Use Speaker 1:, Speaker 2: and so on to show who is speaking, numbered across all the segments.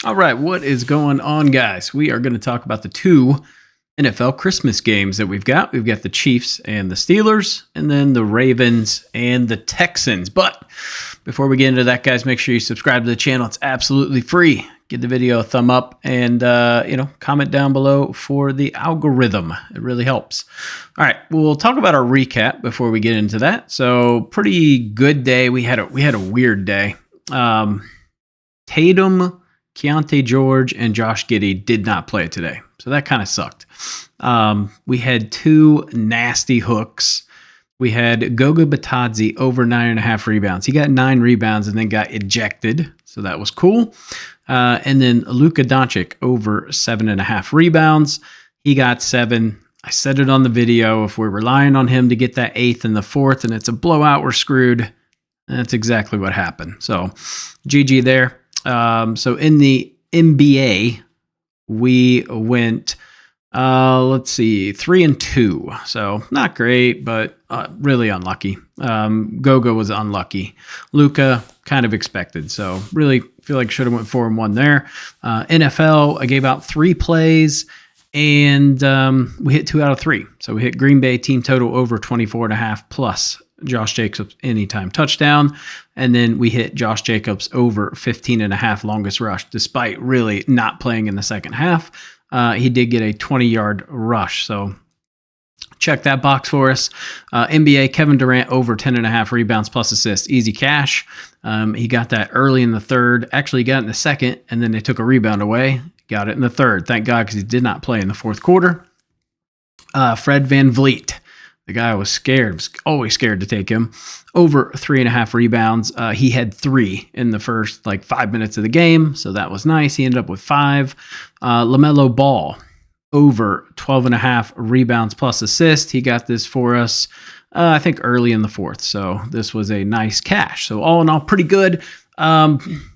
Speaker 1: All right, what is going on, guys? We are going to talk about the two NFL Christmas games that we've got. We've got the Chiefs and the Steelers, and then the Ravens and the Texans. But before we get into that, guys, make sure you subscribe to the channel. It's absolutely free. Give the video a thumb up and, comment down below for the algorithm. It really helps. All right, we'll talk about our recap before we get into that. So pretty good day. We had a weird day. Tatum, Keontae George, and Josh Giddey did not play today. So that kind of sucked. We had two nasty hooks. We had Goga Batadze over 9.5 rebounds. He got 9 rebounds and then got ejected. So that was cool. And then Luka Doncic over 7.5 rebounds. He got 7. I said it on the video. If we're relying on him to get that 8th and the 4th and it's a blowout, we're screwed. That's exactly what happened. So GG there. So in the NBA, we went, 3-2. So not great, but really unlucky. Goga was unlucky. Luka kind of expected. So really feel like should have went 4-1 there. NFL, I gave out 3 plays and we hit 2 out of 3. So we hit Green Bay team total over 24.5 plus Josh Jacobs anytime touchdown. And then we hit Josh Jacobs over 15.5 longest rush, despite really not playing in the second half. He did get a 20-yard rush. So check that box for us. NBA, Kevin Durant over 10.5 rebounds plus assists. Easy cash. He got that early in the third. Actually got it in the second, and then they took a rebound away. Got it in the third. Thank God, because he did not play in the fourth quarter. Fred VanVleet. The guy was scared. Was always scared to take him. Over 3.5 rebounds. He had 3 in the first 5 minutes of the game, so that was nice. He ended up with 5. LaMelo Ball over 12.5 rebounds plus assist. He got this for us, I think, early in the fourth. So this was a nice cash. So all in all, pretty good.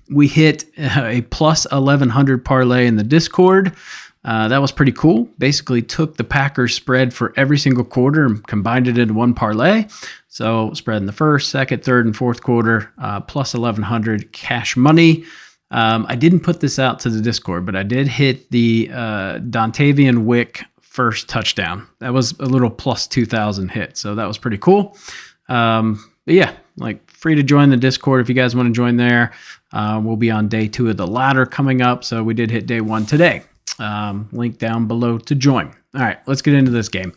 Speaker 1: We hit a plus 1100 parlay in the Discord. That was pretty cool. Basically took the Packers spread for every single quarter and combined it into one parlay. So spread in the first, second, third, and fourth quarter, plus 1,100 cash money. I didn't put this out to the Discord, but I did hit the Dontavian Wick first touchdown. That was a little plus 2,000 hit. So that was pretty cool. But yeah, free to join the Discord if you guys want to join there. We'll be on day 2 of the ladder coming up. So we did hit day 1 today. Link down below to join. All right, let's get into this game.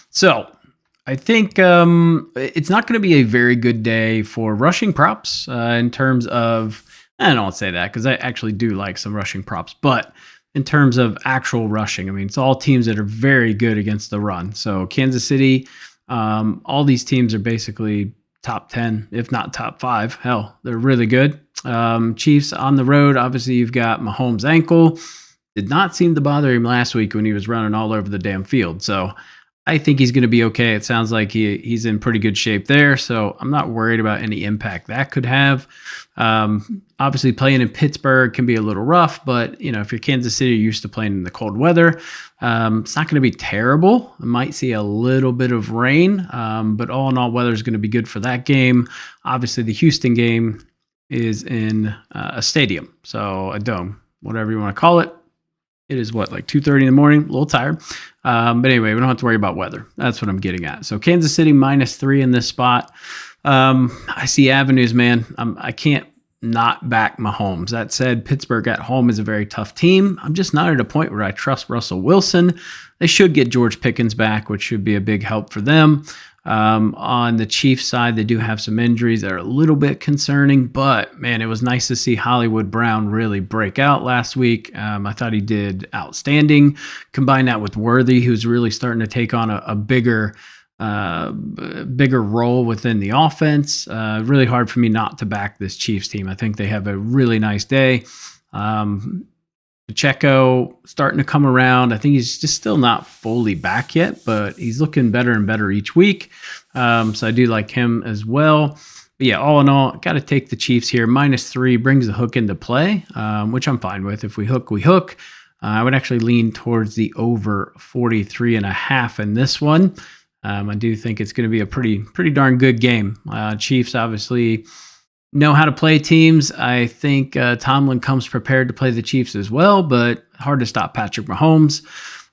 Speaker 1: So I think it's not going to be a very good day for rushing props in terms of, I don't say that because I actually do like some rushing props, but in terms of actual rushing, I mean, it's all teams that are very good against the run. So Kansas City, all these teams are basically top 10, if not top 5. Hell, they're really good. Chiefs on the road, obviously you've got Mahomes' ankle. Did not seem to bother him last week when he was running all over the damn field. So I think he's going to be okay. It sounds like he's in pretty good shape there. So I'm not worried about any impact that could have. Obviously playing in Pittsburgh can be a little rough, but if you're Kansas City, you're used to playing in the cold weather. It's not going to be terrible. I might see a little bit of rain, but all in all, weather is going to be good for that game. Obviously the Houston game is in a stadium. So a dome, whatever you want to call it. It is 2:30 in the morning, a little tired. But anyway, we don't have to worry about weather. That's what I'm getting at. So Kansas City -3 in this spot. I see avenues, man. I can't not back Mahomes. That said, Pittsburgh at home is a very tough team. I'm just not at a point where I trust Russell Wilson. They should get George Pickens back, which should be a big help for them. On the Chiefs side, they do have some injuries that are a little bit concerning, but man, it was nice to see Hollywood Brown really break out last week. I thought he did outstanding. Combine that with Worthy, who's really starting to take on a bigger role within the offense. Really hard for me not to back this Chiefs team. I think they have a really nice day. Pacheco starting to come around. I think he's just still not fully back yet, but he's looking better and better each week. So I do like him as well. But yeah, all in all, got to take the Chiefs here. -3 brings the hook into play, which I'm fine with. If we hook, we hook. I would actually lean towards the over 43.5 in this one. I do think it's going to be a pretty darn good game. Chiefs, obviously, know how to play teams. I think Tomlin comes prepared to play the Chiefs as well, but hard to stop Patrick Mahomes.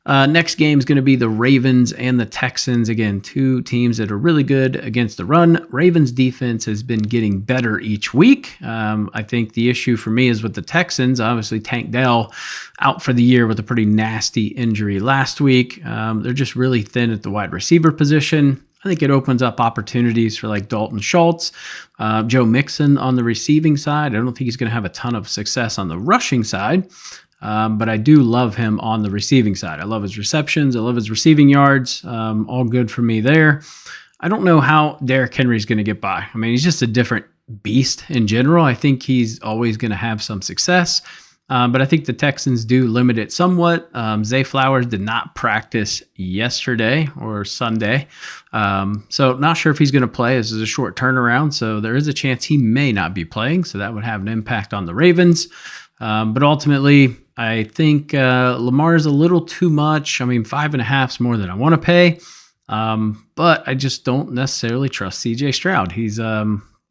Speaker 1: Next game is going to be the Ravens and the Texans. Again, two teams that are really good against the run. Ravens defense has been getting better each week. I think the issue for me is with the Texans. Obviously, Tank Dell out for the year with a pretty nasty injury last week. They're just really thin at the wide receiver position. I think it opens up opportunities for like Dalton Schultz, Joe Mixon on the receiving side. I don't think he's going to have a ton of success on the rushing side. But I do love him on the receiving side. I love his receptions. I love his receiving yards. All good for me there. I don't know how Derrick Henry is going to get by. I mean, he's just a different beast in general. I think he's always going to have some success. But I think the Texans do limit it somewhat. Zay Flowers did not practice yesterday or Sunday. So not sure if he's going to play. This is a short turnaround. So there is a chance he may not be playing. So that would have an impact on the Ravens. But ultimately, I think Lamar is a little too much. I mean, 5.5 is more than I want to pay. But I just don't necessarily trust CJ Stroud. He's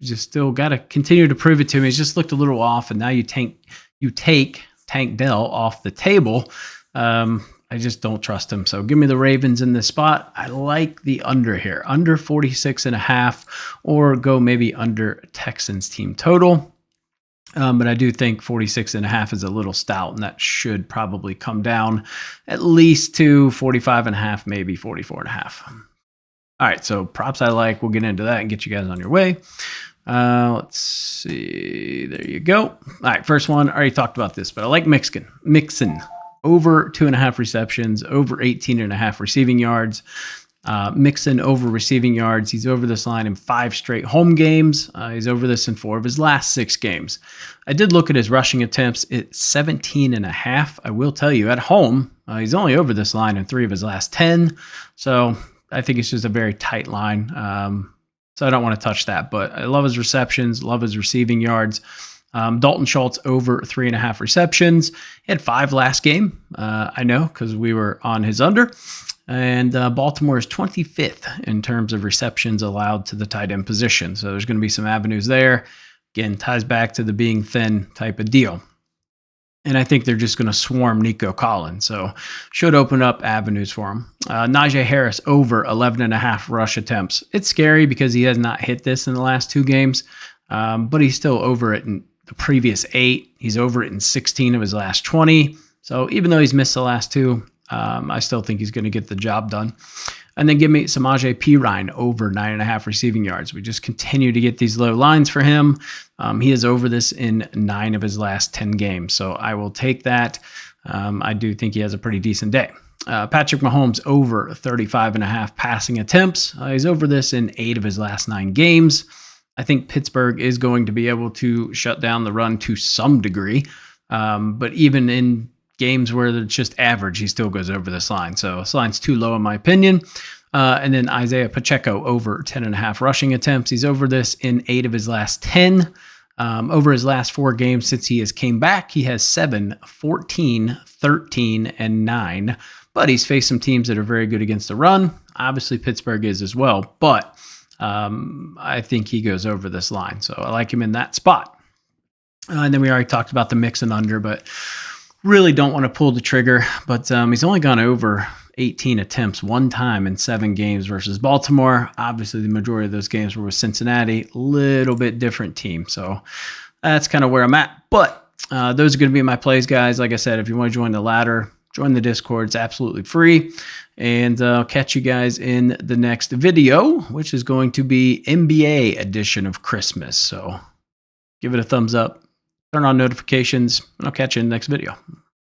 Speaker 1: just still got to continue to prove it to me. He's just looked a little off, and now you take Tank Dell off the table. I just don't trust him. So give me the Ravens in this spot. I like the under here, under 46.5, or go maybe under Texans team total. But I do think 46.5 is a little stout, and that should probably come down at least to 45.5, maybe 44.5. All right, so props I like. We'll get into that and get you guys on your way. Let's see. There you go. All right, first one. I already talked about this, but I like Mixon. Over 2.5 receptions, over 18.5 receiving yards. Mixon over receiving yards. He's over this line in 5 straight home games. He's over this in 4 of his last 6 games. I did look at his rushing attempts. It's 17.5. I will tell you, at home, he's only over this line in 3 of his last 10. So I think it's just a very tight line. So I don't want to touch that. But I love his receptions, love his receiving yards. Dalton Schultz over 3.5 receptions. He had 5 last game. I know because we were on his under. And Baltimore is 25th in terms of receptions allowed to the tight end position. So there's going to be some avenues there. Again, ties back to the being thin type of deal. And I think they're just going to swarm Nico Collins. So should open up avenues for him. Najee Harris over 11.5 rush attempts. It's scary because he has not hit this in the last 2 games. But he's still over it in the previous 8. He's over it in 16 of his last 20. So even though he's missed the last 2, I still think he's going to get the job done. And then give me Samaje Perine over 9.5 receiving yards. We just continue to get these low lines for him. He is over this in 9 of his last 10 games. So I will take that. I do think he has a pretty decent day. Patrick Mahomes over 35.5 passing attempts. He's over this in 8 of his last 9 games. I think Pittsburgh is going to be able to shut down the run to some degree. But even in games where it's just average, he still goes over this line. So this line's too low in my opinion. And then Isaiah Pacheco over 10.5 rushing attempts. He's over this in 8 of his last 10. Over his last 4 games since he has came back, he has 7, 14, 13, and 9. But he's faced some teams that are very good against the run. Obviously, Pittsburgh is as well. But I think he goes over this line. So I like him in that spot. And then we already talked about the mix and under, but really don't want to pull the trigger. But he's only gone over 18 attempts 1 time in 7 games versus Baltimore. Obviously, the majority of those games were with Cincinnati. Little bit different team. So that's kind of where I'm at. But those are going to be my plays, guys. Like I said, if you want to join the ladder, join the Discord. It's absolutely free. And I'll catch you guys in the next video, which is going to be NBA edition of Christmas. So give it a thumbs up, turn on notifications, and I'll catch you in the next video.